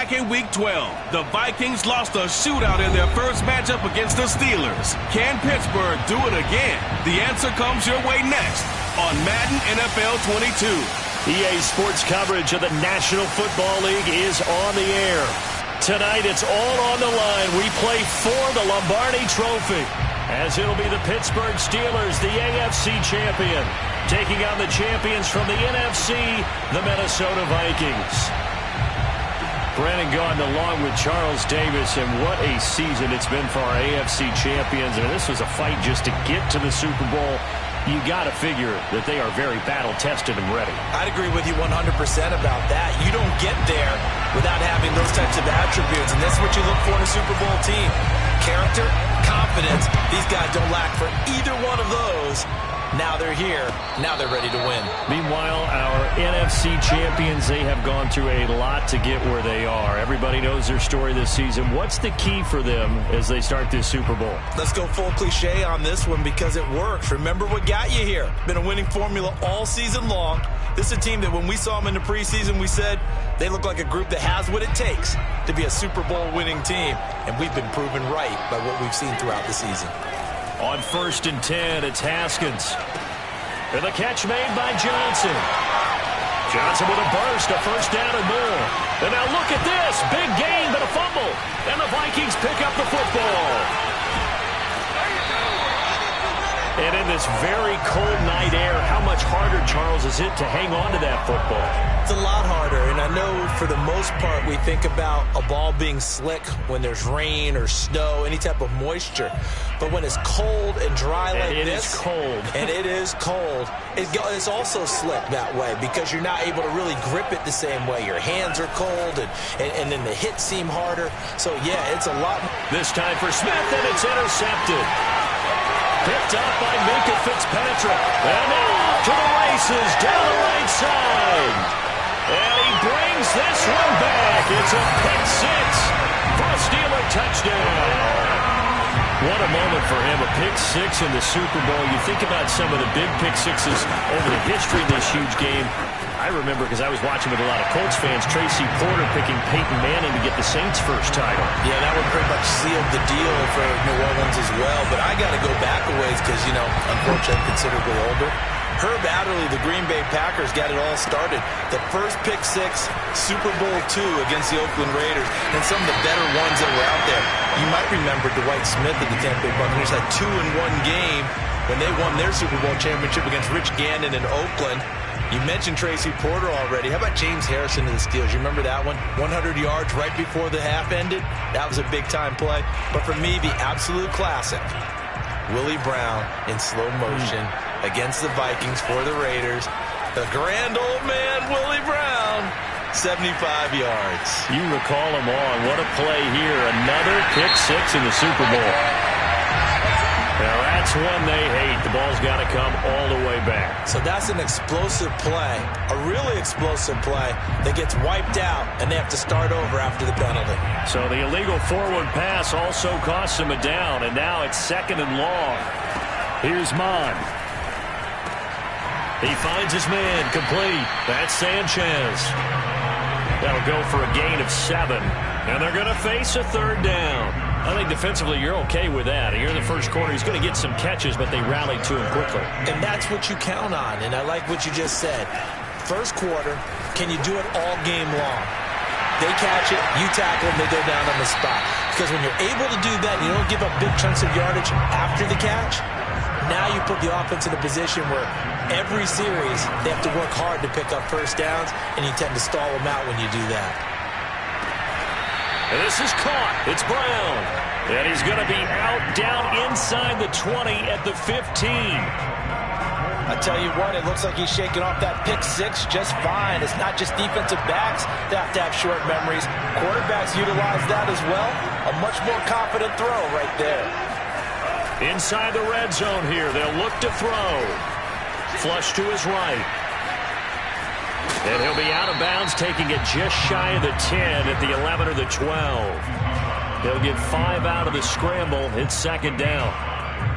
Back in Week 12, the Vikings lost a shootout in their first matchup against the Steelers. Can Pittsburgh do it again? The answer comes your way next on Madden NFL 22. EA Sports coverage of the National Football League is on the air. Tonight, it's all on the line. We play for the Lombardi Trophy, as it'll be the Pittsburgh Steelers, the AFC champion, taking on the champions from the NFC, the Minnesota Vikings. Brandon Gaudin along with Charles Davis, and what a season it's been for our AFC champions. I mean, this was a fight just to get to the Super Bowl. You got to figure that they are very battle-tested and ready. I'd agree with you 100% about that. You don't get there without having those types of attributes, and that's what you look for in a Super Bowl team. Character, confidence. These guys don't lack for either one of those. Now they're here. Now they're ready to win. Meanwhile, our NFC champions, they have gone through a lot to get where they are. Everybody knows their story this season. What's the key for them as they start this Super Bowl? Let's go full cliche on this one because it works. Remember what got you here. Been a winning formula all season long. This is a team that when we saw them in the preseason, we said they look like a group that has what it takes to be a Super Bowl winning team. And we've been proven right by what we've seen throughout the season. On 1st and 10, it's Haskins. And the catch made by Johnson. Johnson with a burst, a first down and more. And now look at this. Big gain, but a fumble. And the Vikings pick up the football. And in this very cold night air, how much harder, Charles, is it to hang on to that football? It's a lot harder, and I know for the most part we think about a ball being slick when there's rain or snow, any type of moisture. But when it's cold and dry like this, it is cold. And it is cold, it's also slick that way because you're not able to really grip it the same way. Your hands are cold, and then the hits seem harder. So, yeah, it's a lot. This time for Smith, and it's intercepted. Picked up by Minka Fitzpatrick. And now to the races down the right side. And he brings this one back. It's a pick six for a Steeler touchdown. What a moment for him, a pick six in the Super Bowl. You think about some of the big pick sixes over the history of this huge game. I remember because I was watching with a lot of Colts fans, Tracy Porter picking Peyton Manning to get the Saints' first title. Yeah, that one pretty much sealed the deal for New Orleans as well. But I got to go back a ways because, you know, unfortunately I'm considerably older. Herb Adderley, the Green Bay Packers, got it all started. The first pick six, Super Bowl II against the Oakland Raiders, and some of the better ones that were out there. You might remember Dwight Smith of the Tampa Bay Buccaneers had 2 in one game when they won their Super Bowl championship against Rich Gannon in Oakland. You mentioned Tracy Porter already. How about James Harrison of the Steelers? You remember that one? 100 yards right before the half ended? That was a big-time play. But for me, the absolute classic, Willie Brown in slow motion against the Vikings for the Raiders. The grand old man, Willie Brown, 75 yards. You recall them all. What a play here. Another pick six in the Super Bowl. Now that's one they hate. The ball's got to come all the way back. So that's an explosive play, a really explosive play that gets wiped out, and they have to start over after the penalty. So the illegal forward pass also costs him a down, and now it's 2nd and long. Here's Mon. He finds his man, complete. That's Sanchez. That'll go for a gain of 7, and they're going to face a 3rd down. I think defensively you're okay with that. You're in the first quarter. He's going to get some catches, but they rallied to him quickly. And that's what you count on, and I like what you just said. First quarter, can you do it all game long? They catch it, you tackle them, they go down on the spot. Because when you're able to do that, you don't give up big chunks of yardage after the catch, now you put the offense in a position where every series they have to work hard to pick up first downs, and you tend to stall them out when you do that. And this is caught. It's Brown. And he's going to be out down inside the 20 at the 15. I tell you what, it looks like he's shaking off that pick six just fine. It's not just defensive backs that have to have short memories. Quarterbacks utilize that as well. A much more confident throw right there. Inside the red zone here. They'll look to throw. Flush to his right. And he'll be out of bounds, taking it just shy of the 10 at the 11 or the 12. They'll get 5 out of the scramble. It's 2nd down.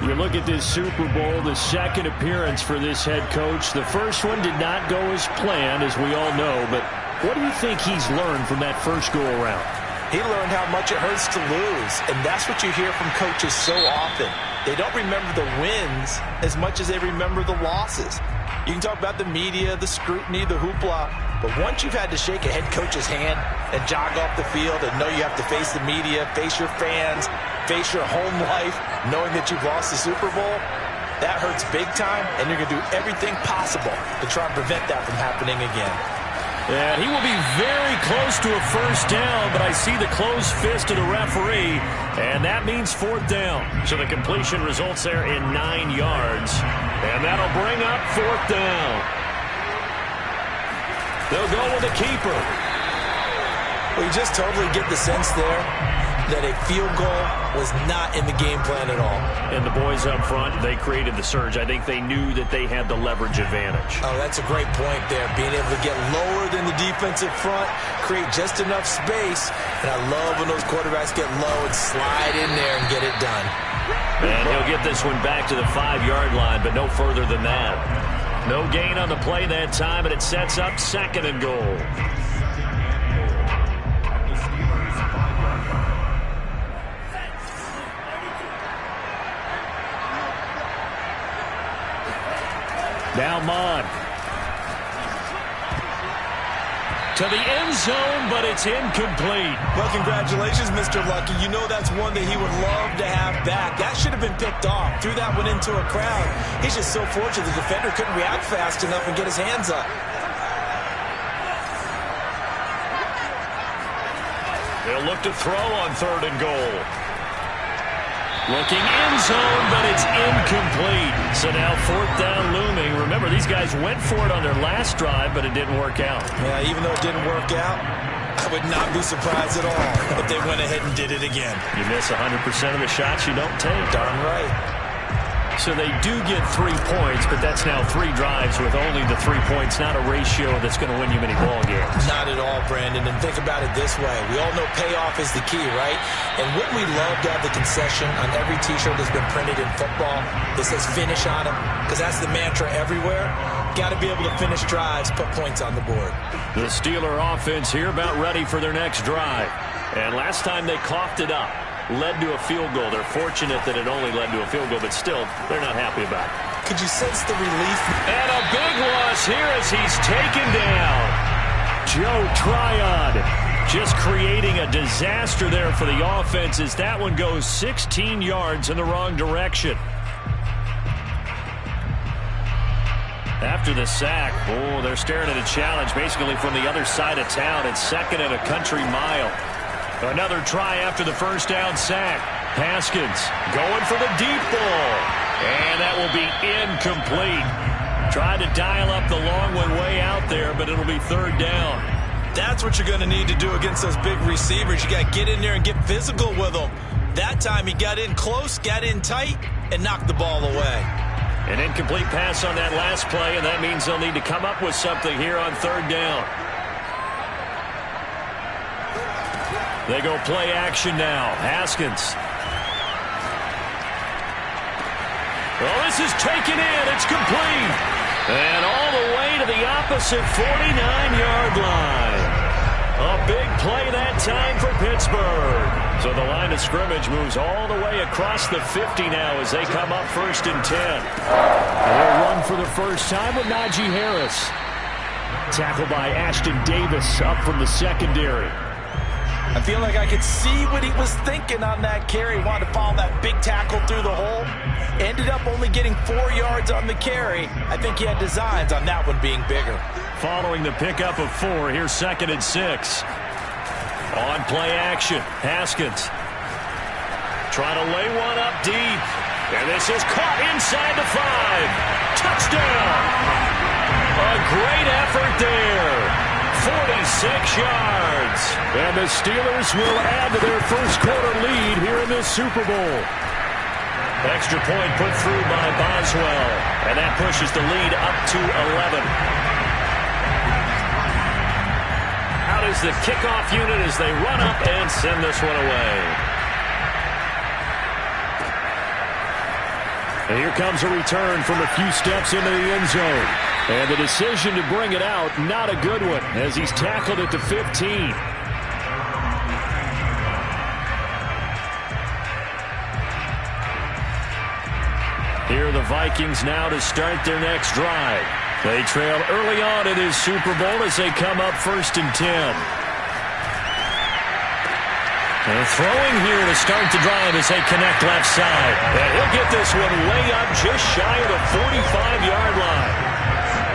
You look at this Super Bowl, the second appearance for this head coach. The first one did not go as planned, as we all know, but What do you think he's learned from that first go-around? He learned how much it hurts to lose, and that's what you hear from coaches so often. They don't remember the wins as much as they remember the losses. You can talk about the media, the scrutiny, the hoopla, but once you've had to shake a head coach's hand and jog off the field and know you have to face the media, face your fans, face your home life, knowing that you've lost the Super Bowl, that hurts big time, and you're going to do everything possible to try and prevent that from happening again. And he will be very close to a first down, but I see the closed fist of the referee, and that means fourth down. So the completion results there in 9 yards, and that'll bring up fourth down. They'll go with the keeper. Well, you just totally get the sense there that a field goal was not in the game plan at all. And the boys up front, they created the surge. I think they knew that they had the leverage advantage. Oh, that's a great point there. Being able to get lower than the defensive front, create just enough space. And I love when those quarterbacks get low and slide in there and get it done. And he'll get this one back to the 5-yard line, but no further than that. No gain on the play that time, and it sets up second and goal. Now Mon. To the end zone, but it's incomplete. Well, congratulations, Mr. Lucky. You know that's one that he would love to have back. That should have been picked off. Threw that one into a crowd. He's just so fortunate the defender couldn't react fast enough and get his hands up. They'll look to throw on third and goal. Looking end zone, but it's incomplete. So now fourth down looming. Remember, these guys went for it on their last drive, but it didn't work out. Yeah, even though it didn't work out, I would not be surprised at all if they went ahead and did it again. You miss 100% of the shots you don't take. Darn right. So they do get 3 points, but that's now 3 drives with only the 3 points, not a ratio that's going to win you many ball games. Not at all, Brandon. And think about it this way. We all know payoff is the key, right? And wouldn't we love to have the concession on every T-shirt that's been printed in football that says finish on them? Because that's the mantra everywhere. Got to be able to finish drives, put points on the board. The Steeler offense here about ready for their next drive. And last time they coughed it up. Led to a field goal. They're fortunate that it only led to a field goal, but still, they're not happy about it. Could you sense the relief? And a big loss here as he's taken down. Joe Tryon just creating a disaster there for the offense as that one goes 16 yards in the wrong direction. After the sack, they're staring at a challenge basically from the other side of town. It's second and a country mile. Another try after the first down sack. Haskins going for the deep ball. And that will be incomplete. Tried to dial up the long one way out there, but it'll be third down. That's what you're going to need to do against those big receivers. You got to get in there and get physical with them. That time he got in close, got in tight, and knocked the ball away. An incomplete pass on that last play, and that means they'll need to come up with something here on third down. They go play action now. Haskins. Well, this is taken in. It's complete. And all the way to the opposite 49-yard line. A big play that time for Pittsburgh. So the line of scrimmage moves all the way across the 50 now as they come up first and 10. And they'll run for the first time with Najee Harris. Tackled by Ashton Davis up from the secondary. I feel like I could see what he was thinking on that carry. Wanted to follow that big tackle through the hole. Ended up only getting 4 yards on the carry. I think he had designs on that one being bigger. Following the pickup of 4, here's second and 6. On play action, Haskins. Trying to lay one up deep. And this is caught inside the 5. Touchdown! A great effort there. 46 yards. And the Steelers will add to their first quarter lead here in this Super Bowl. Extra point put through by Boswell. And that pushes the lead up to 11. Out is the kickoff unit as they run up and send this one away. And here comes a return from a few steps into the end zone. And the decision to bring it out, not a good one, as he's tackled at the 15. Here are the Vikings now to start their next drive. They trail early on in this Super Bowl as they come up 1st and 10. And throwing here to start the drive as they connect left side. And he'll get this one way up just shy of the 45-yard line.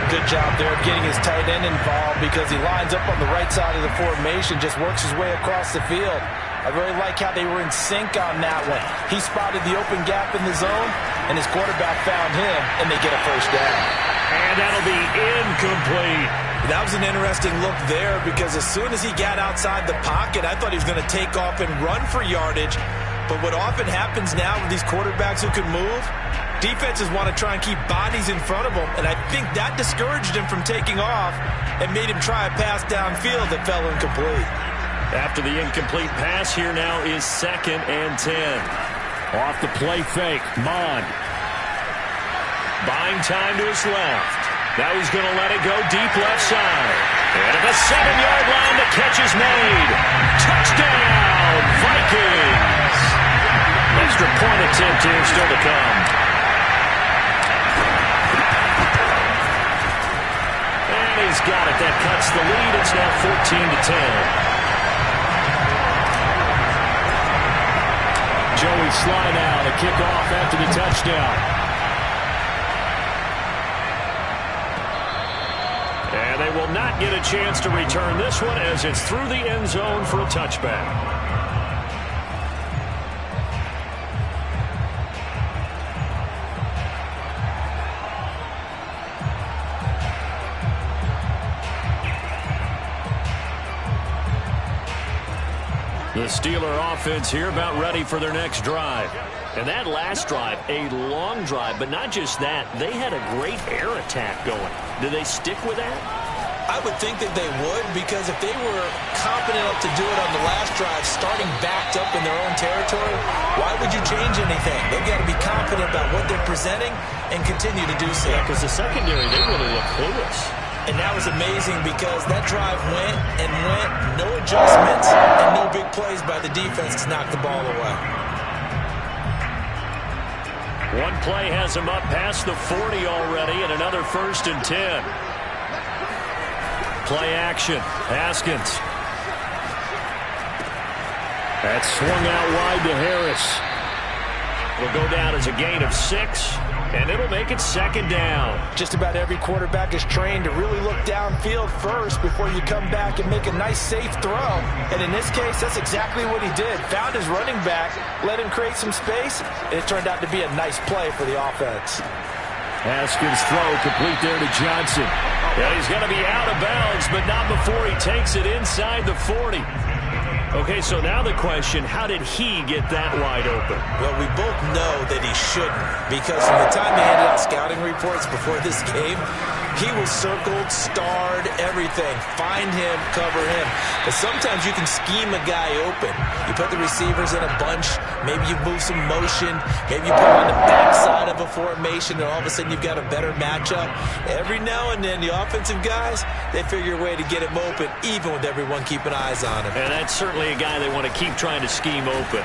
Good job there of getting his tight end involved because he lines up on the right side of the formation, just works his way across the field. I really like how they were in sync on that one. He spotted the open gap in the zone, and his quarterback found him, and they get a first down. And that'll be incomplete. That was an interesting look there because as soon as he got outside the pocket, I thought he was going to take off and run for yardage. But what often happens now with these quarterbacks who can move, defenses want to try and keep bodies in front of them, and I think that discouraged him from taking off and made him try a pass downfield that fell incomplete. After the incomplete pass, here now is 2nd and 10. Off the play fake, Mond. Buying time to his left. Now he's going to let it go deep left side. And at the 7-yard line, the catch is made. Touchdown, Vikings! Extra point attempt here still to come. And he's got it. That cuts the lead. It's now 14-10. Joey Sly now to kick off after the touchdown. And they will not get a chance to return this one as it's through the end zone for a touchback. The Steeler offense here about ready for their next drive. And that last drive, a long drive, but not just that. They had a great air attack going. Do they stick with that? I would think that they would, because if they were confident enough to do it on the last drive, starting backed up in their own territory, why would you change anything? They've got to be confident about what they're presenting and continue to do so. Yeah, because the secondary, they really look clueless. And that was amazing because that drive went and went, no adjustments, and no big plays by the defense to knock the ball away. One play has him up past the 40 already, and another 1st and 10. Play action. Haskins. That swung out wide to Harris. It'll go down as a gain of 6, and it'll make it 2nd down. Just about every quarterback is trained to really look downfield first before you come back and make a nice, safe throw. And in this case, that's exactly what he did. Found his running back, let him create some space, and it turned out to be a nice play for the offense. Haskins' throw complete there to Johnson. Yeah, he's going to be out of bounds, but not before he takes it inside the 40. Okay, so now the question, how did he get that wide open? Well, we both know that he shouldn't, because from the time they handed out scouting reports before this game, he was circled, starred, everything. Find him, cover him. But sometimes you can scheme a guy open. You put the receivers in a bunch, maybe you move some motion, maybe you put him on the backside of a formation, and all of a sudden you've got a better matchup. Every now and then, the offensive guys, they figure a way to get him open, even with everyone keeping eyes on him. And that's certainly a guy they want to keep trying to scheme open.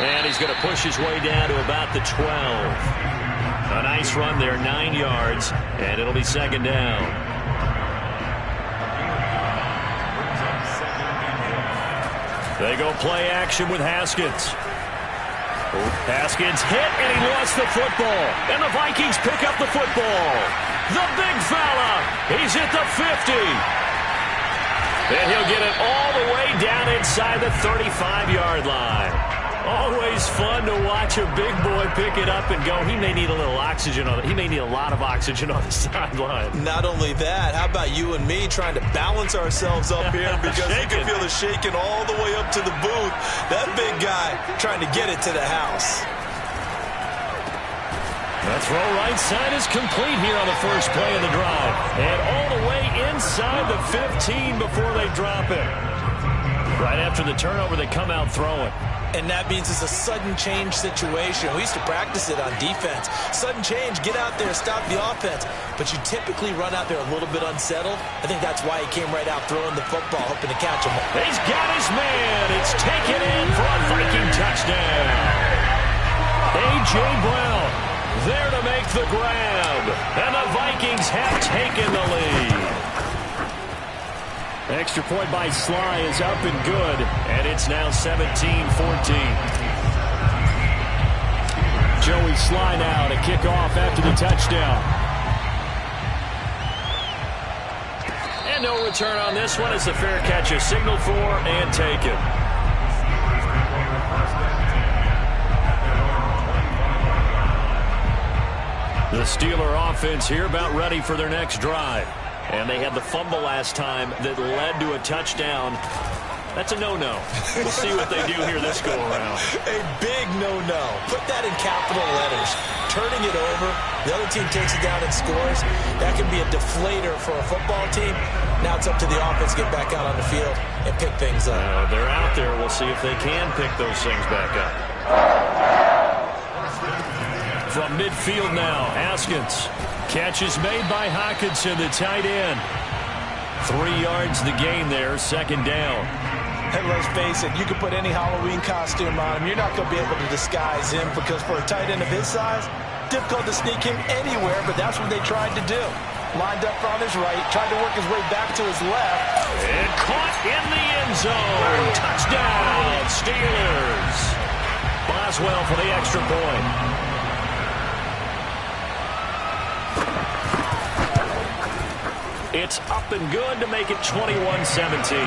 And he's going to push his way down to about the 12. A nice run there, 9 yards, and it'll be 2nd down. They go play action with Haskins. Haskins hit, and he lost the football. And the Vikings pick up the football. The big fella, he's at the 50. And he'll get it all the way down inside the 35-yard line. Always fun to watch a big boy pick it up and go. He may need a little oxygen on it. He may need a lot of oxygen on the sideline. Not only that, how about you and me trying to balance ourselves up here because you can feel the shaking all the way up to the booth. That big guy trying to get it to the house. That throw right side is complete here on the first play of the drive. And all the way inside the 15 before they drop it. Right after the turnover, they come out throwing. And that means it's a sudden change situation. We used to practice it on defense. Sudden change, get out there, stop the offense. But you typically run out there a little bit unsettled. I think that's why he came right out throwing the football, hoping to catch him. He's got his man. It's taken in for a Viking touchdown. A.J. Brown there to make the grab. And the Vikings have taken the lead. Extra point by Sly is up and good, and it's now 17-14. Joey Sly now to kick off after the touchdown. And no return on this one as the fair catch is signaled for and taken. The Steeler offense here about ready for their next drive. And they had the fumble last time that led to a touchdown. That's a no-no. We'll see what they do here this go-around. A big no-no. Put that in capital letters. Turning it over, the other team takes it down and scores. That can be a deflator for a football team. Now it's up to the offense to get back out on the field and pick things up. They're out there. We'll see if they can pick those things back up. From midfield now, Haskins. Catch is made by Hockenson, the tight end. 3 yards the gain there, second down. And let's face it, you can put any Halloween costume on him. You're not going to be able to disguise him because for a tight end of his size, difficult to sneak him anywhere, but that's what they tried to do. Lined up on his right, tried to work his way back to his left. And caught in the end zone. Touchdown, Steelers. Boswell for the extra point. It's up and good to make it 21-17.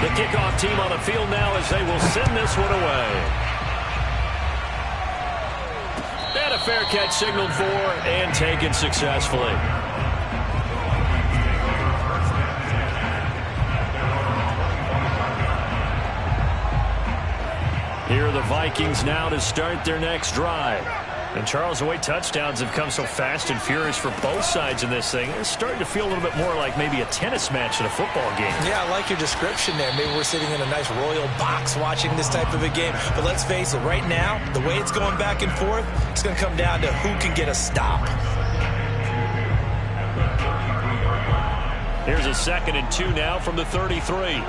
The kickoff team on the field now as they will send this one away. And a fair catch signaled for and taken successfully. Here are the Vikings now to start their next drive. And Charles, the way touchdowns have come so fast and furious for both sides in this thing, it's starting to feel a little bit more like maybe a tennis match in a football game. Yeah, I like your description there. Maybe we're sitting in a nice royal box watching this type of a game. But let's face it, right now, the way it's going back and forth, it's going to come down to who can get a stop. Here's a 2nd and 2 now from the 33.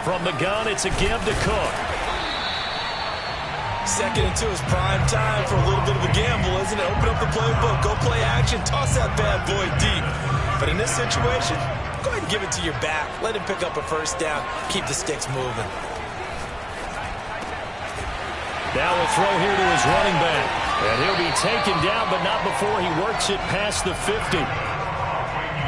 From the gun, it's a give to Cook. 2nd and 2 is prime time for a little bit of a gamble, isn't it? Open up the playbook, go play action, toss that bad boy deep. But in this situation, go ahead and give it to your back. Let him pick up a first down, keep the sticks moving. Now we'll throw here to his running back. And he'll be taken down, but not before he works it past the 50.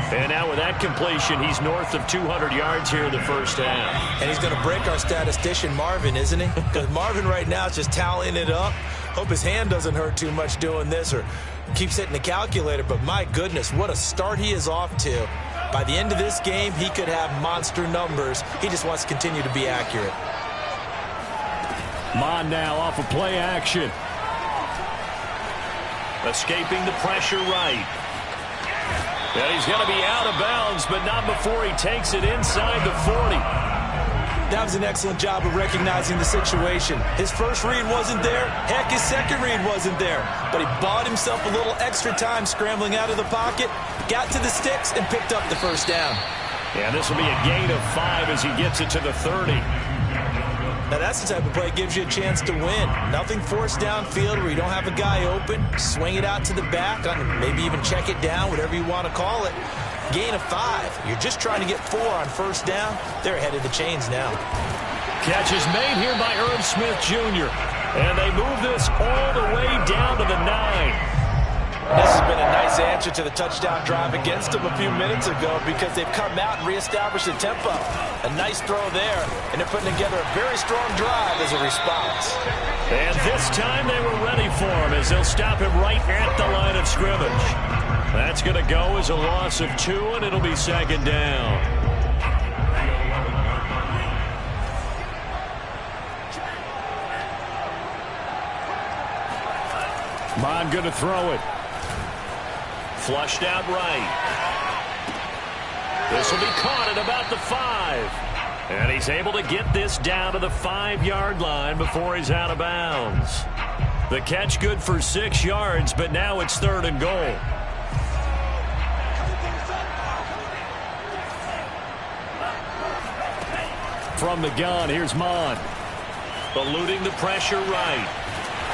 And now with that completion, he's north of 200 yards here in the first half. And he's going to break our statistician, Marvin, isn't he? Because Marvin right now is just tallying it up. Hope his hand doesn't hurt too much doing this or keeps hitting the calculator. But my goodness, what a start he is off to. By the end of this game, he could have monster numbers. He just wants to continue to be accurate. Mon now off of play action. Escaping the pressure right. And he's going to be out of bounds, but not before he takes it inside the 40. That was an excellent job of recognizing the situation. His first read wasn't there. Heck, his second read wasn't there. But he bought himself a little extra time scrambling out of the pocket, got to the sticks, and picked up the first down. Yeah, this will be a gain of 5 as he gets it to the 30. Now, that's the type of play that gives you a chance to win. Nothing forced downfield where you don't have a guy open. Swing it out to the back, maybe even check it down, whatever you want to call it. Gain of 5. You're just trying to get 4 on first down. They're ahead of the chains now. Catch is made here by Irv Smith Jr. And they move this all the way down to the 9. This has been a nice answer to the touchdown drive against them a few minutes ago because they've come out and reestablished the tempo. A nice throw there, and they're putting together a very strong drive as a response. And this time they were ready for him as they'll stop him right at the line of scrimmage. That's going to go as a loss of 2, and it'll be second down. Mon going to throw it. Flushed out right. This will be caught at about the 5. And he's able to get this down to the 5-yard line before he's out of bounds. The catch good for 6 yards, but now it's 3rd and goal. From the gun, here's Mon. Eluding the pressure right.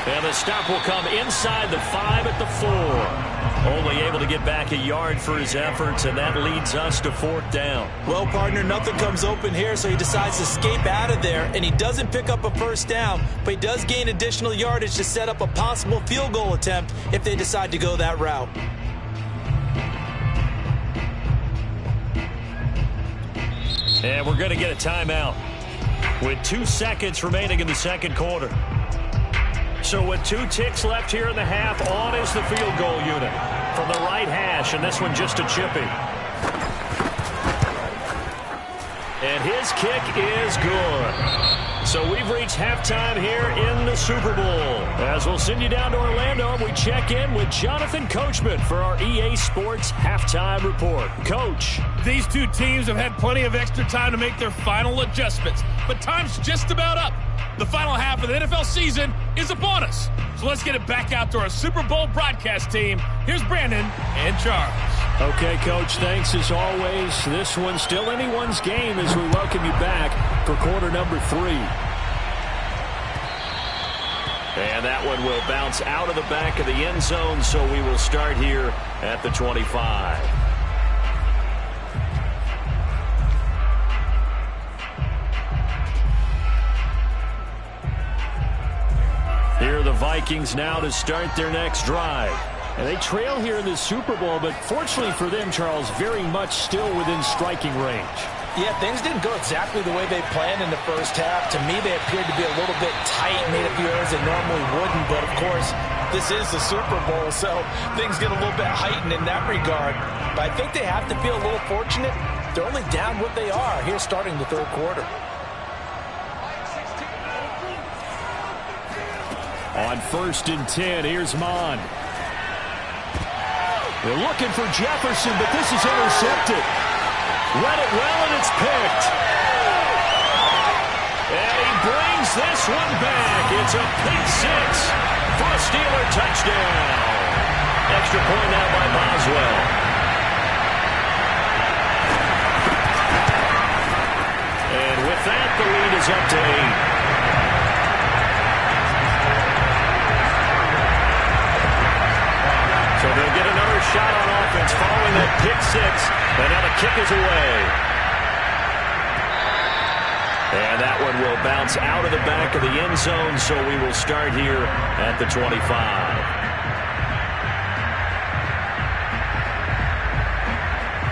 And the stop will come inside the 5 at the 4. Only able to get back a yard for his efforts, and that leads us to 4th down. Well, partner, nothing comes open here, so he decides to escape out of there, and he doesn't pick up a 1st down, but he does gain additional yardage to set up a possible field goal attempt if they decide to go that route. And we're going to get a timeout with 2 seconds remaining in the 2nd quarter. So with 2 ticks left here in the half, on is the field goal unit from the right hash, and this one just a chippy. And his kick is good. So we've reached halftime here in the Super Bowl. As we'll send you down to Orlando, and we check in with Jonathan Coachman for our EA Sports Halftime Report. Coach. These 2 teams have had plenty of extra time to make their final adjustments, but time's just about up. The final half of the NFL season is upon us. So let's get it back out to our Super Bowl broadcast team. Here's Brandon and Charles. Okay, Coach, thanks as always. This one's still anyone's game as we welcome you back for quarter number 3. And that one will bounce out of the back of the end zone, so we will start here at the 25. Here are the Vikings now to start their next drive. And they trail here in the Super Bowl, but fortunately for them, Charles, very much still within striking range. Yeah, things didn't go exactly the way they planned in the first half. To me, they appeared to be a little bit tight, made a few errors they normally wouldn't. But, of course, this is the Super Bowl, so things get a little bit heightened in that regard. But I think they have to feel a little fortunate. They're only down what they are here starting the 3rd quarter. On 1st and 10, here's Mon. They're looking for Jefferson, but this is intercepted. Read it well, and it's picked. And he brings this one back. It's a pick 6 for a Steeler touchdown. Extra point now by Boswell. And with that, the lead is up to 8. So they'll get another shot on offense following that pick 6. And now the kick is away. And that one will bounce out of the back of the end zone, so we will start here at the 25.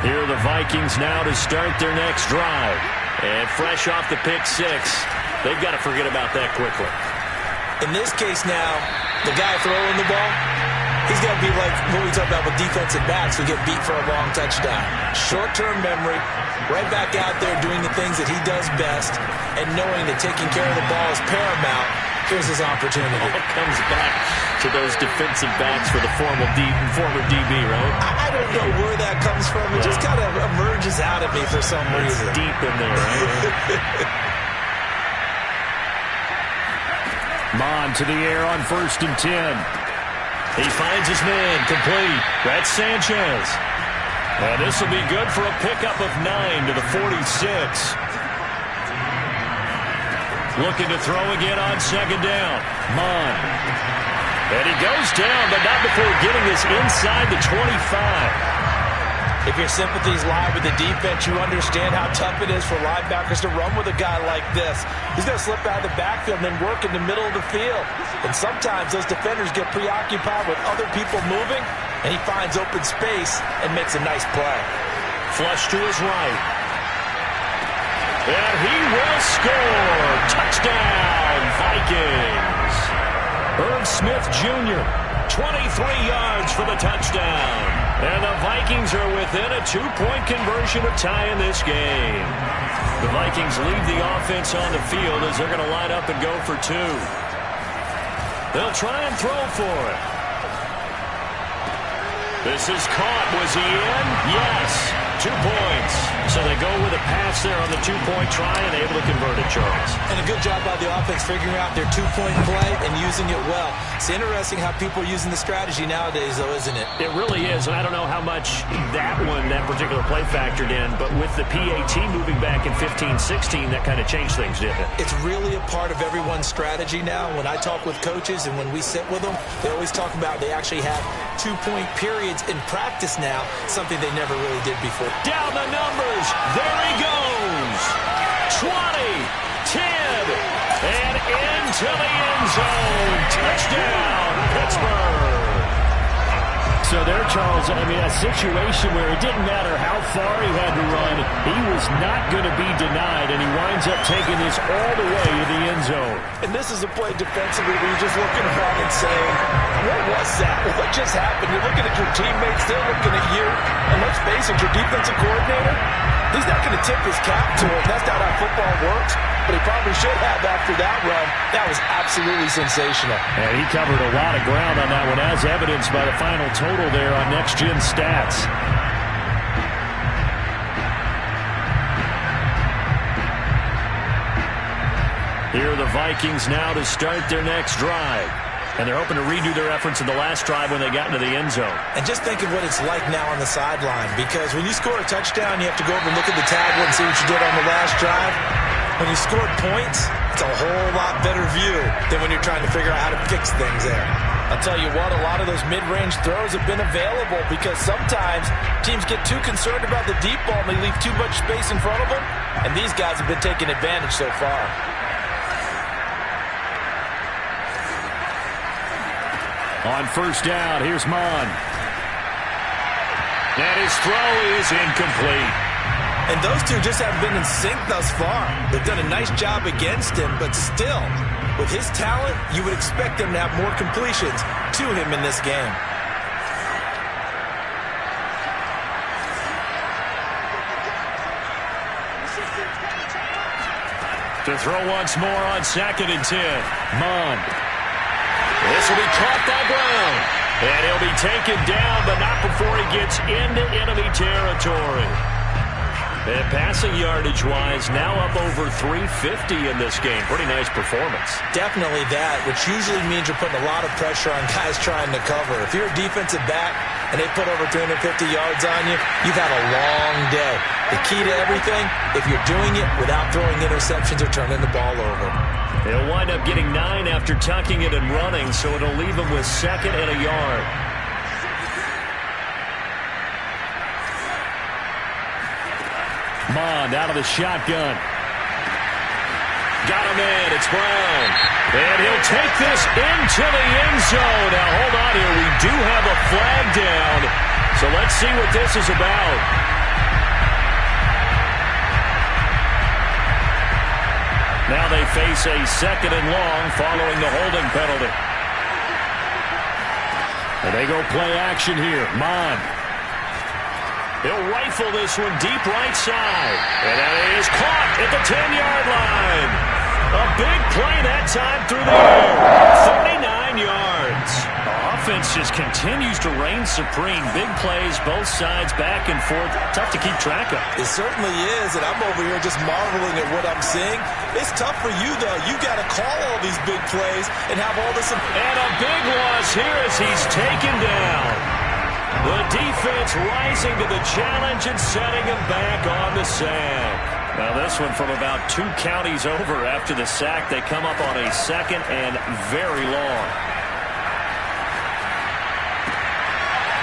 Here are the Vikings now to start their next drive. And fresh off the pick 6, they've got to forget about that quickly. In this case now, the guy throwing the ball, he's got to be like what we talk about with defensive backs who get beat for a long touchdown. Short-term memory, right back out there doing the things that he does best, and knowing that taking care of the ball is paramount. Here's his opportunity. All comes back to those defensive backs for the former DB, right? I don't know where that comes from. It just kind of emerges out of me for some reason. It's deep in there, right? Mon to the air on 1st and 10. He finds his man, complete. That's Sanchez. And this will be good for a pickup of 9 to the 46. Looking to throw again on 2nd down. Mon. And he goes down, but not before getting this inside the 25. If your sympathies lie with the defense, you understand how tough it is for linebackers to run with a guy like this. He's going to slip out of the backfield and then work in the middle of the field. And sometimes those defenders get preoccupied with other people moving, and he finds open space and makes a nice play. Flush to his right. And he will score. Touchdown, Vikings. Irv Smith Jr., 23 yards for the touchdown. And the Vikings are within a 2-point conversion of tying this game. The Vikings leave the offense on the field as they're going to line up and go for 2. They'll try and throw for it. This is caught. Was he in? Yes. 2 points. So they go with a pass there on the two-point try and able to convert it, Charles. And a good job by the offense figuring out their two-point play and using it well. It's interesting how people are using the strategy nowadays, though, isn't it? It really is, and I don't know how much that particular play factored in, but with the PAT moving back in 15-16, that kind of changed things, didn't it? It's really a part of everyone's strategy now. When I talk with coaches and when we sit with them, they always talk about they actually have two-point periods in practice now, something they never really did before. Down the numbers. There he goes. 20, 10, and into the end zone. Touchdown, Pittsburgh. So there, Charles, I mean, a situation where it didn't matter how far he had to run, he was not going to be denied, and he winds up taking this all the way to the end zone. And this is a play defensively where you're just looking around and saying, what was that? What just happened? You're looking at your teammates, they're looking at you, and let's face it, your defensive coordinator, he's not going to tip his cap to him. That's not how football works. But he probably should have after that run. That was absolutely sensational. And he covered a lot of ground on that one, as evidenced by the final total there on Next Gen Stats. Here are the Vikings now to start their next drive. And they're hoping to redo their efforts in the last drive when they got into the end zone. And just think of what it's like now on the sideline. Because when you score a touchdown, you have to go over and look at the tablet and see what you did on the last drive. When you scored points, it's a whole lot better view than when you're trying to figure out how to fix things there. I'll tell you what, a lot of those mid-range throws have been available because sometimes teams get too concerned about the deep ball and they leave too much space in front of them. And these guys have been taking advantage so far. On first down, here's Mon. And his throw is incomplete. And those two just haven't been in sync thus far. They've done a nice job against him, but still, with his talent, you would expect them to have more completions to him in this game. To throw once more on 2nd and 10. Mon. This will be caught by Brown. And he'll be taken down, but not before he gets into enemy territory. And passing yardage-wise, now up over 350 in this game. Pretty nice performance. Definitely that, which usually means you're putting a lot of pressure on guys trying to cover. If you're a defensive back and they put over 350 yards on you, you've had a long day. The key to everything, if you're doing it without throwing interceptions or turning the ball over. He'll wind up getting 9 after tucking it and running, so it'll leave him with 2nd and a yard. Mond out of the shotgun. Got him in. It's Brown. And he'll take this into the end zone. Now, hold on here. We do have a flag down. So let's see what this is about. Now they face a 2nd and long following the holding penalty. And they go play action here. Mond. He'll rifle this one deep right side. And that is caught at the 10-yard line. A big play that time through the air. 39 yards. Offense just continues to reign supreme. Big plays, both sides, back and forth. Tough to keep track of. It certainly is, and I'm over here just marveling at what I'm seeing. It's tough for you, though. You got to call all these big plays and have all this. And a big loss here as he's taken down. The defense rising to the challenge and setting him back on the sack. Now this one from about 2 counties over after the sack. They come up on a 2nd and very long.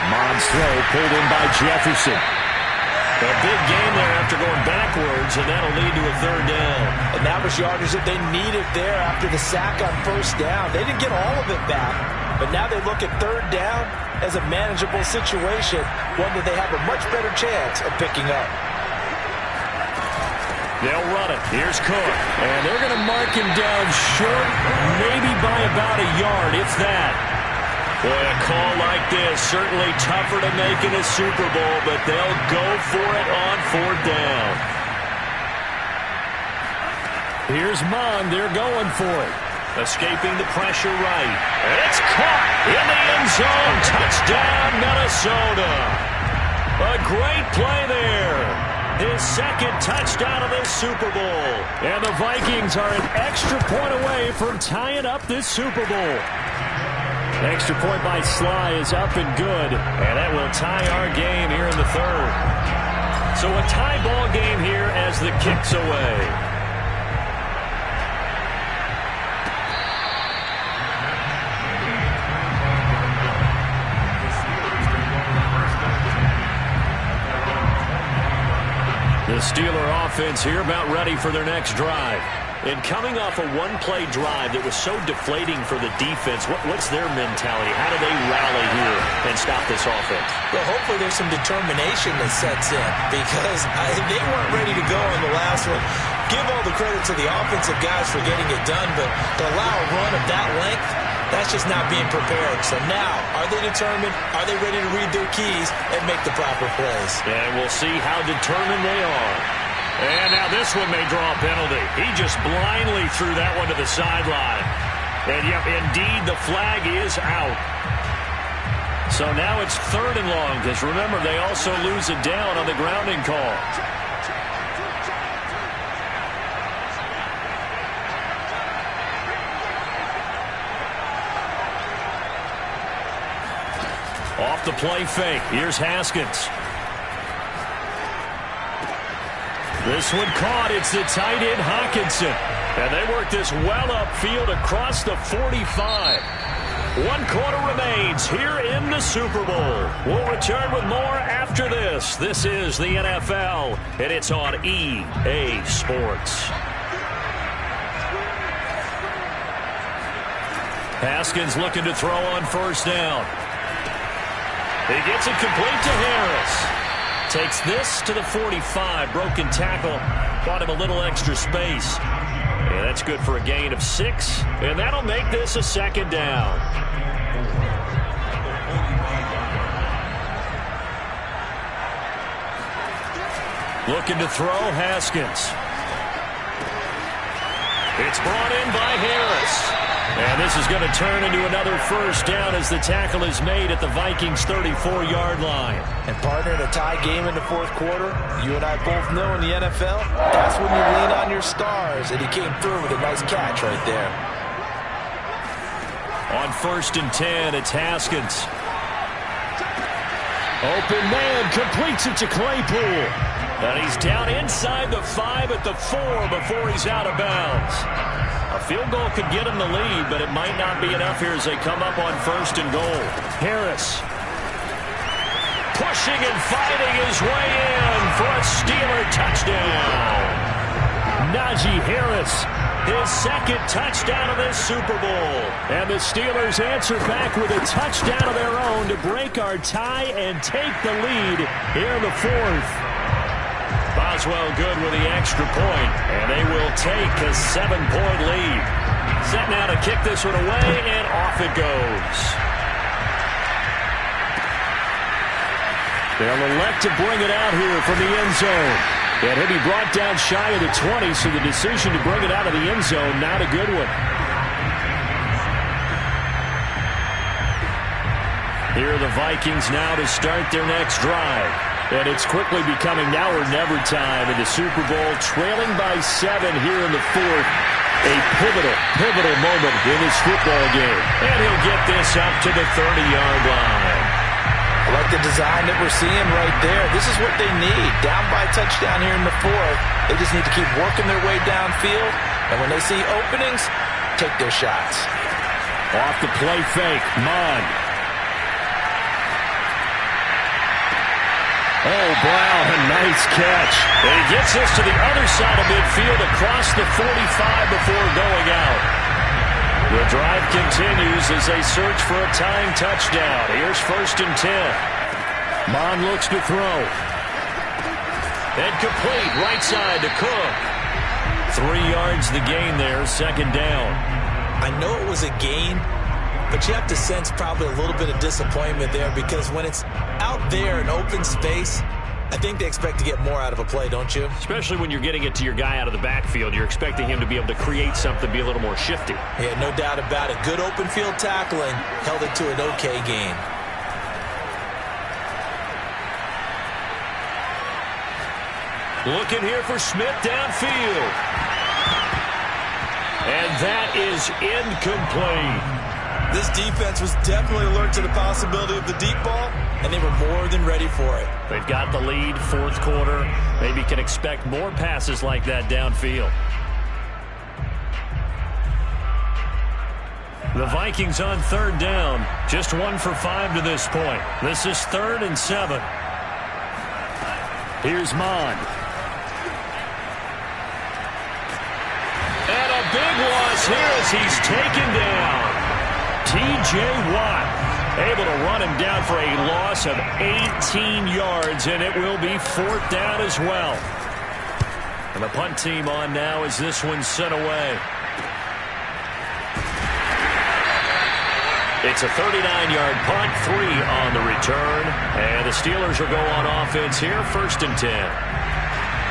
Mond's throw pulled in by Jefferson. A big game there after going backwards, and that'll lead to a 3rd down. And that was yardage that they needed there after the sack on 1st down. They didn't get all of it back, but now they look at 3rd down as a manageable situation, one that they have a much better chance of picking up. They'll run it. Here's Cook. And they're going to mark him down short, maybe by about a yard, if that. Boy, a call like this, certainly tougher to make in a Super Bowl, but they'll go for it on 4th down. Here's Mond. They're going for it. Escaping the pressure right. And it's caught in the end zone. Touchdown, Minnesota. A great play there. His second touchdown of this Super Bowl. And the Vikings are an extra point away from tying up this Super Bowl. Extra point by Sly is up and good. And that will tie our game here in the third. So a tie ball game here as the kick's away. The Steeler offense here about ready for their next drive. And coming off a one-play drive that was so deflating for the defense, what's their mentality? How do they rally here and stop this offense? Well, hopefully there's some determination that sets in because they weren't ready to go on the last one. Give all the credit to the offensive guys for getting it done, but to allow a run of that length, that's just not being prepared. So now, are they determined? Are they ready to read their keys and make the proper plays? And we'll see how determined they are. And now this one may draw a penalty. He just blindly threw that one to the sideline. And, yep, indeed, the flag is out. So now it's 3rd and long, because remember, they also lose it down on the grounding call. Off the play fake. Here's Haskins. This one caught. It's the tight end, Hawkinson. And they work this well upfield across the 45. 1 quarter remains here in the Super Bowl. We'll return with more after this. This is the NFL, and it's on EA Sports. Haskins looking to throw on 1st down. He gets it complete to Harris. Takes this to the 45. Broken tackle. Bought him a little extra space. And that's good for a gain of 6. And that'll make this a 2nd down. Looking to throw, Haskins. It's brought in by Harris. And this is going to turn into another 1st down as the tackle is made at the Vikings' 34-yard line. And partner, in a tie game in the 4th quarter, you and I both know in the NFL, that's when you lean on your stars. And he came through with a nice catch right there. On 1st and 10, it's Haskins. Open man completes it to Claypool. And he's down inside the 5 at the 4 before he's out of bounds. A field goal could get him the lead, but it might not be enough here as they come up on 1st and goal. Harris pushing and fighting his way in for a Steeler touchdown. Najee Harris, his 2nd touchdown of this Super Bowl. And the Steelers answer back with a touchdown of their own to break our tie and take the lead here in the 4th. Boswell good with the extra point, and they will take a 7-point lead. Set now to kick this one away, and off it goes. They'll elect to bring it out here from the end zone. And he'll be brought down shy of the 20, so the decision to bring it out of the end zone, not a good one. Here are the Vikings now to start their next drive. And it's quickly becoming now or never time in the Super Bowl, trailing by 7 here in the 4th. A pivotal moment in this football game. And he'll get this up to the 30-yard line. I like the design that we're seeing right there. This is what they need. Down by a touchdown here in the 4th. They just need to keep working their way downfield. And when they see openings, take their shots. Off the play fake, Mond. Oh, Brown, a nice catch. And he gets this to the other side of midfield across the 45 before going out. The drive continues as they search for a tying touchdown. Here's 1st and 10. Mond looks to throw. And complete right side to Cook. 3 yards the gain there, 2nd down. I know it was a gain, but you have to sense probably a little bit of disappointment there because when it's out there in open space, I think they expect to get more out of a play, don't you? Especially when you're getting it to your guy out of the backfield. You're expecting him to be able to create something, be a little more shifty. Yeah, no doubt about it. Good open field tackling. Held it to an okay gain. Looking here for Smith downfield. And that is incomplete. This defense was definitely alert to the possibility of the deep ball, and they were more than ready for it. They've got the lead, fourth quarter. Maybe can expect more passes like that downfield. The Vikings on third down. Just 1 for 5 to this point. This is 3rd and 7. Here's Mond. And a big loss here as he's taken down. T.J. Watt able to run him down for a loss of 18 yards, and it will be 4th down as well. And the punt team on now as this one's sent away. It's a 39-yard punt, 3 on the return, and the Steelers will go on offense here, 1st and 10.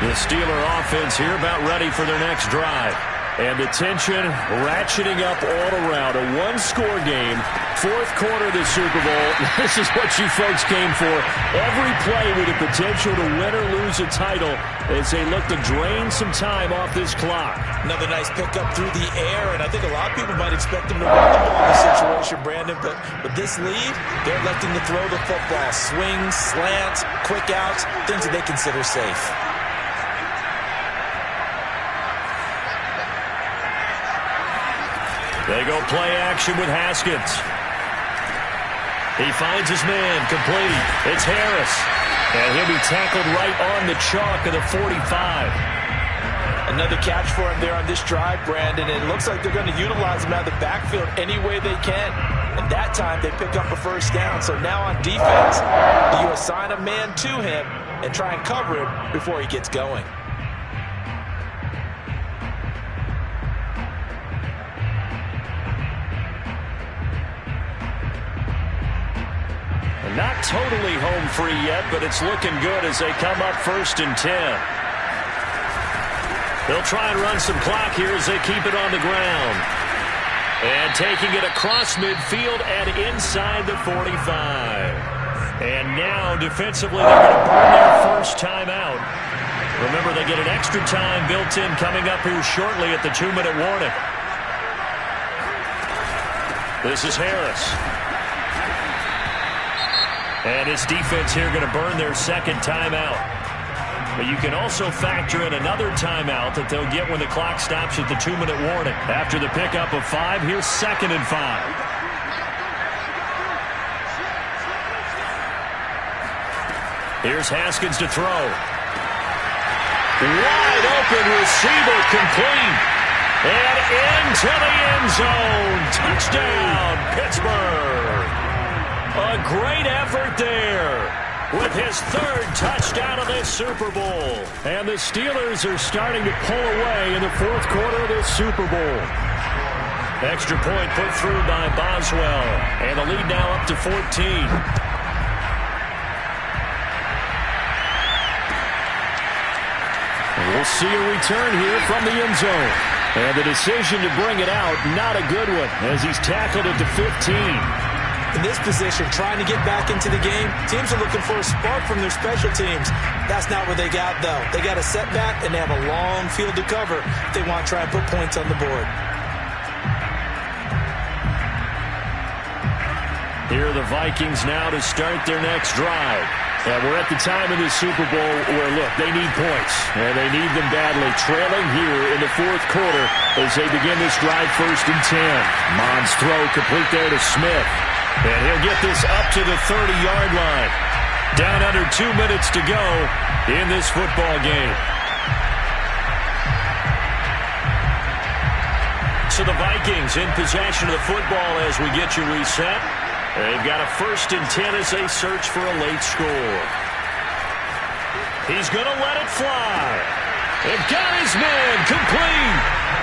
The Steeler offense here about ready for their next drive. And the tension ratcheting up all around. A one-score game, 4th quarter of the Super Bowl. This is what you folks came for. Every play with the potential to win or lose a title as they look to drain some time off this clock. Another nice pickup through the air, and I think a lot of people might expect them to run the ball in this situation, Brandon. But with this lead, they're electing to throw the football. Swings, slants, quick outs, things that they consider safe. They go play action with Haskins. He finds his man, complete. It's Harris. And he'll be tackled right on the chalk of the 45. Another catch for him there on this drive, Brandon. It looks like they're going to utilize him out of the backfield any way they can. And that time they pick up a 1st down. So now on defense, do you assign a man to him and try and cover him before he gets going? Not totally home free yet, but it's looking good as they come up 1st and 10. They'll try and run some clock here as they keep it on the ground. And taking it across midfield and inside the 45. And now defensively they're going to burn their first timeout. Remember, they get an extra time built in coming up here shortly at the 2-minute warning. This is Harris. And this defense here going to burn their second timeout. But you can also factor in another timeout that they'll get when the clock stops at the 2-minute warning. After the pickup of 5, here's 2nd and 5. Here's Haskins to throw. Wide open receiver, complete. And into the end zone. Touchdown, Pittsburgh. A great effort there with his 3rd touchdown of this Super Bowl. And the Steelers are starting to pull away in the 4th quarter of this Super Bowl. Extra point put through by Boswell. And the lead now up to 14. And we'll see a return here from the end zone. And the decision to bring it out, not a good one, as he's tackled at the 15. In this position, trying to get back into the game, teams are looking for a spark from their special teams. That's not what they got, though. They got a setback, and they have a long field to cover if they want to try and put points on the board. Here are the Vikings now to start their next drive. And we're at the time in this Super Bowl where, look, they need points. And they need them badly. Trailing here in the 4th quarter as they begin this drive 1st and 10. Mond's throw complete there to Smith. And he'll get this up to the 30-yard line. Down under 2 minutes to go in this football game. So the Vikings in possession of the football as we get you reset. They've got a 1st and 10 as they search for a late score. He's going to let it fly. They've got his man complete.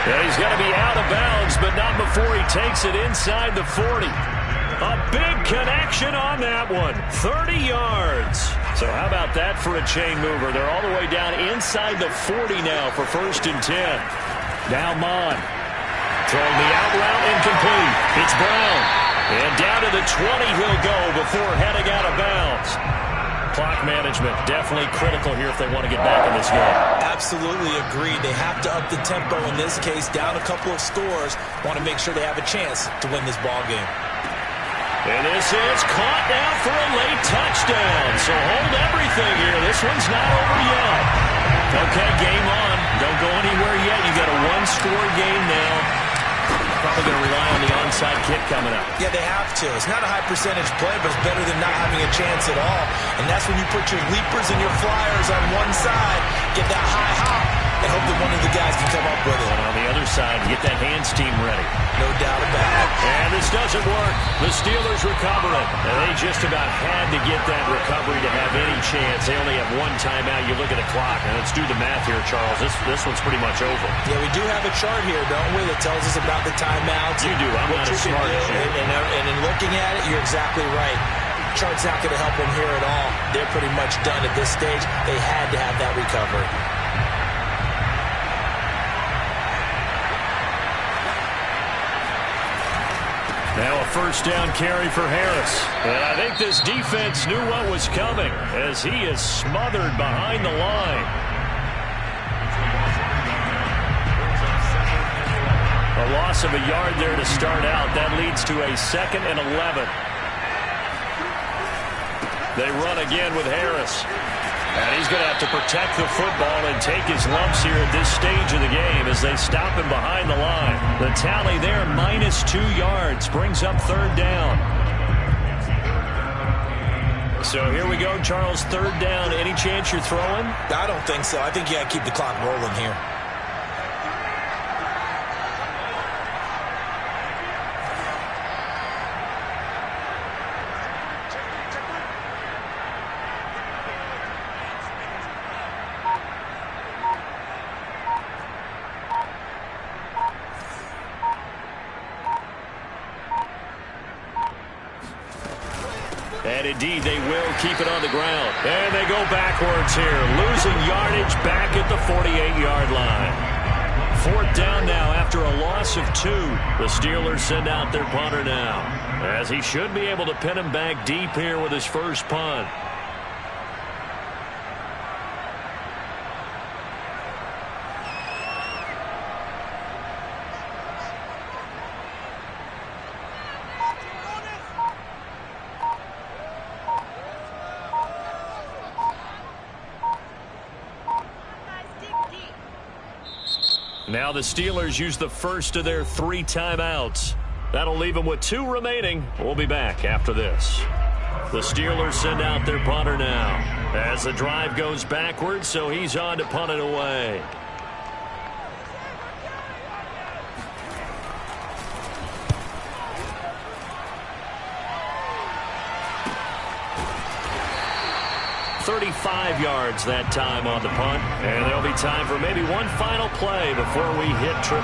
And he's going to be out of bounds, but not before he takes it inside the 40. A big connection on that one. 30 yards. So how about that for a chain mover? They're all the way down inside the 40 now for 1st and 10. Now Mon. Throwing the out route incomplete. It's Brown. And down to the 20 he'll go before heading out of bounds. Clock management definitely critical here if they want to get back in this game. Absolutely agreed. They have to up the tempo in this case. Down a couple of scores. Want to make sure they have a chance to win this ball game. And this is caught now for a late touchdown. So hold everything here. This one's not over yet. Okay, game on. Don't go anywhere yet. You got a one-score game now. Probably going to rely on the onside kick coming up. Yeah, they have to. It's not a high percentage play, but it's better than not having a chance at all. And that's when you put your leapers and your flyers on one side, get that high hop, and hope that one of the guys can come up with it. And on the other side, get that hands team ready. No doubt about it. And this doesn't work. The Steelers recover it. And they just about had to get that recovery to have any chance. They only have one timeout. You look at the clock, and let's do the math here, Charles. This one's pretty much over. Yeah, we do have a chart here, don't we, that tells us about the timeouts. You do. I'm not as smart as you. And in looking at it, you're exactly right. Chart's not going to help them here at all. They're pretty much done at this stage. They had to have that recovery. Now a 1st down carry for Harris. And I think this defense knew what was coming as he is smothered behind the line. A loss of a yard there to start out. That leads to a 2nd and 11. They run again with Harris. And he's going to have to protect the football and take his lumps here at this stage of the game as they stop him behind the line. The tally there, -2 yards, brings up 3rd down. So here we go, Charles, 3rd down. Any chance you're throwing? I don't think so. I think you got to keep the clock rolling here. And indeed, they will keep it on the ground. And they go backwards here, losing yardage back at the 48-yard line. 4th down now after a loss of 2. The Steelers send out their punter now, as he should be able to pin him back deep here with his first punt. Now the Steelers use the first of their 3 timeouts. That'll leave them with 2 remaining. We'll be back after this. The Steelers send out their punter now as the drive goes backwards, so he's on to punt it away. $35 yards that time on the punt. And there'll be time for maybe one final play before we hit 000.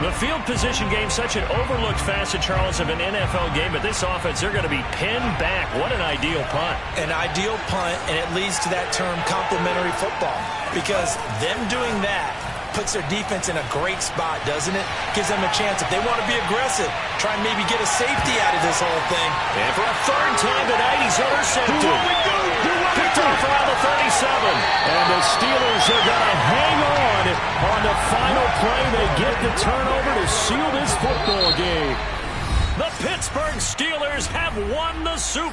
The field position game, such an overlooked facet, Charles, of an NFL game. But this offense, they're going to be pinned back. What an ideal punt. An ideal punt, and it leads to that term complementary football. Because them doing that puts their defense in a great spot, doesn't it? Gives them a chance, if they want to be aggressive, try and maybe get a safety out of this whole thing. And for a 3rd time tonight, he's intercepted. Picked off around the 37. And the Steelers are going to hang on the final play. They get the turnover to seal this football game. The Pittsburgh Steelers have won the Super Bowl.